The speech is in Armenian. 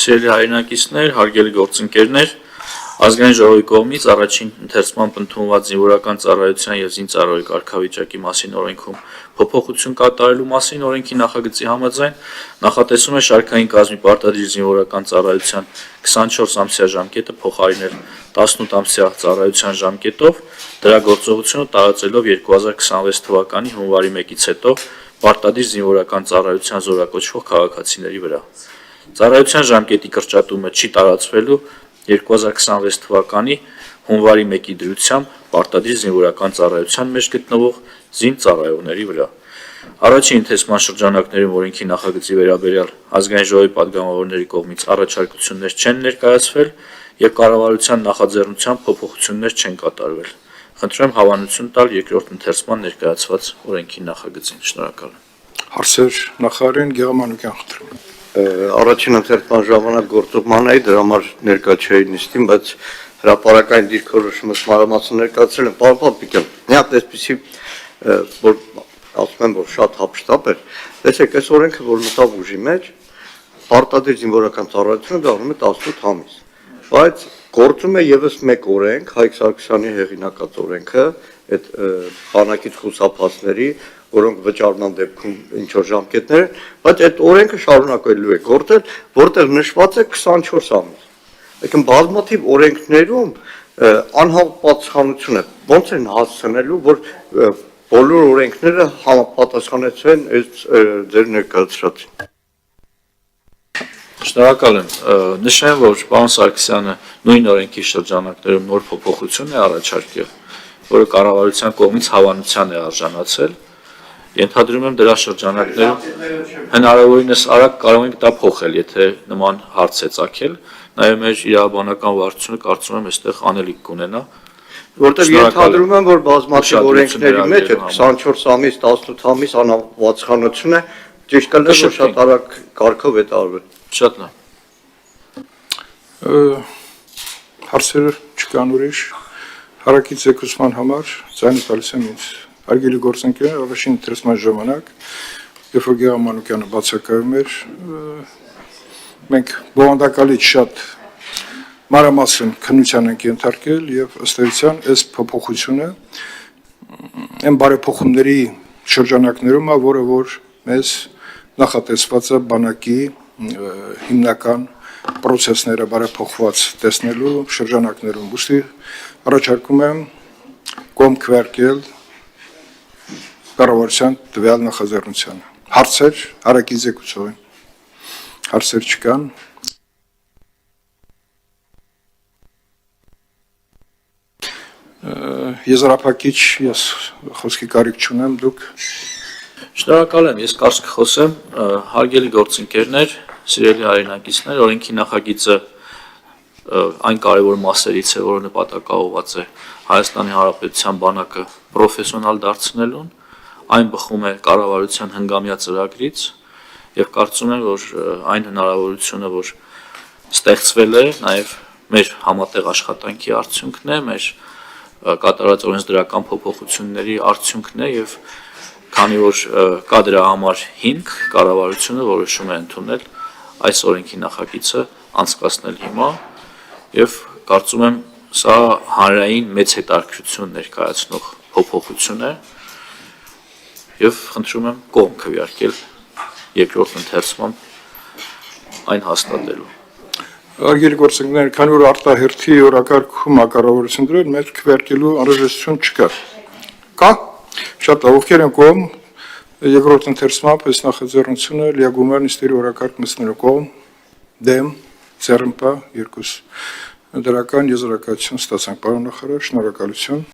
Սիրելի հայրենակիցներ, հարգելի գործընկերներ, Ազգային ժողովի կողմից առաջին ընթերցմամբ ընդունված զինվորական ծառայության և զինծառայողի կարգավիճակի մասին օրենքում փոփոխություն կատարելու մասին օրենքի նախագծի համաձայն նախատեսվում է շարքային կազմի պարտադիր զինվորական ծառայության 24-ամսյա ժամկետը փոխարինել 18-ամսյա ծառայության ժամկետով, դրա գործողությունը տարածելով 2026 թվականի հունվարի 1-ից հետո պարտադիր զինվորական ծառայության զորակոչվող քաղաքացիների վրա։ Ծառայության ժամկետի կրճատումը չի տարածվելու 2026 թվականի հունվարի 1-ի դրությամբ պարտադիր զինվորական ծառայության մեջ գտնվող զինծառայողների վրա։ Առաջին ընթերցման շրջանակներում օրենքի նախագծի վերաբերյալ Ազգային ժողովի պատգամավորների կողմից առաջարկություններ չեն ներկայացվել և կառավարության նախաձեռնությամբ փոփոխություններ չեն կատարվել։ Խնդրում եմ հավանություն տալ երկրորդ ընթերցման ներկայացված օրենքի նախագծին։ Շնորհակալ եմ։ Հարցեր նախարարին Գեղամանուկյան խնդրում եմ։ Առաջին ընթերցման ժամանակ գործողման էի, դրա համար ներկա չէի նիստին, բայց հրապարակային դիրքորոշումը մանրամասն ներկայացրել եմ։ Պարոն Պապիկյան, մի հատ այսպիսի, որ ասում եմ, որ շատ հափշտապ էր, տեսեք, այս օրենքը, որ մտավ ուժի մեջ, պարտադիր զինվորական ծառայությունը դառնում է 18 ամիս, բայց գործում է ևս մեկ օրենք, Հայկ Սարգսյանի հեղինակած օրենքը, այդ բանակից խուսափածների, որոնք վճարման դեպքում ինչ-որ ժամկետներ են, բայց այդ օրենքը շարունակվելու է գործել, որտեղ նշված է 24 ամիս։ Այսինքն բազմաթիվ օրենքներում անհամապատասխանություն է, ոնց են հասցնելու, որ բոլոր օրենքները համապատասխանեցվեն այս ձեր ներկայացրածին։ Շնորհակալ եմ։ Նշեմ, որ պարոն Սարգսյանը նույն օրենքի շրջանակներում նոր փոփոխություն է առաջարկել, որը կառավարության կողմից հավանության է արժանացել։ Ենթադրում եմ դրա շրջանակներում հնարավորինս արագ կարող ենք դա փոխել, եթե նման հարց է ծագել, նաև մեր իրավաբանական վարչությունը կարծում եմ այստեղ անելիք կունենա, որտեղ ենթադրում եմ, որ բազմաթիվ օրենքների մեջ այդ 24 ամիս, 18 ամիս անհավատացականություն է, ճիշտ կլինի, որ շատ արագ կարգով է տարվել։ Շատ լավ։ Հարցեր չկան ուրիշ, հարակից զեկուցման համար ձայնը տալիս եմ ինձ։ Հարգելի գործընկերներ, առաջին ընթերցման ժամանակ, երբ որ Գեղամանուկյանը բացակայում էր, մենք բովանդակալից շատ մանրամասն քննության ենք ենթարկել եւ ըստ էության այս փոփոխությունը այն բարեփոխումների շրջանակներում է, որը որ մեզ նախատեսված է բանակի հիմնական process-ները բարեփոխված տեսնելու շրջանակներում։ Ուստի առաջարկում եմ կողմ քվեարկել կառավարության տվյալ նախաձեռնությանը։ Հարցեր հարակից զեկուցողին։ Հարցեր չկան։ Եզրափակիչ ես խոսքի կարիք չունեմ, դուք։ Շնորհակալ եմ, ես կարճ կխոսեմ, հարգելի գործընկերներ, սիրելի հայրենակիցներ, օրենքի նախագիծը այն կարևոր մասերից է, որը նպատակաուղղված է Հայաստանի Հանրապետության բանակը պրոֆեսիոնալ դարձնելուն, այն բխում է կառավարության հնգամյա ծրագրից եւ կարծում եմ, որ այն հնարավորությունը, որ ստեղծվել է, նաեւ մեր համատեղ աշխատանքի արդյունքն է, մեր կատարած օրենսդրական փոփոխությունների արդյունքն է եւ քանի որ կա դրա համար հիմք, կառավարությունը որոշում է ընդունել այս օրենքի նախագիծը անցկացնել հիմա եւ կարծում եմ սա հանրային մեծ հետաքրքրություն ներկայացնող փոփոխություն է եւ խնդրում եմ կողմ քվեարկել երկրորդ ընթերցման այն հաստատելու։ Հարգելի գործընկերներ, քանի որ արտահերթի օրակարգում կառավարություն դրել, մեր քվեարկելու անհրաժեշտություն չկա։ Կա։ Շատ լավ, ովքեր են կողմ երկրորդ ընթերցմամբ այս նախաձեռնությունը լիագումար նիստերի օրակարգ մտցնելու կողմ, դեմ, ձեռնպա, երկուս դրական եզրակացություն ստացանք, պարոն նախարար, շնորհակալություն։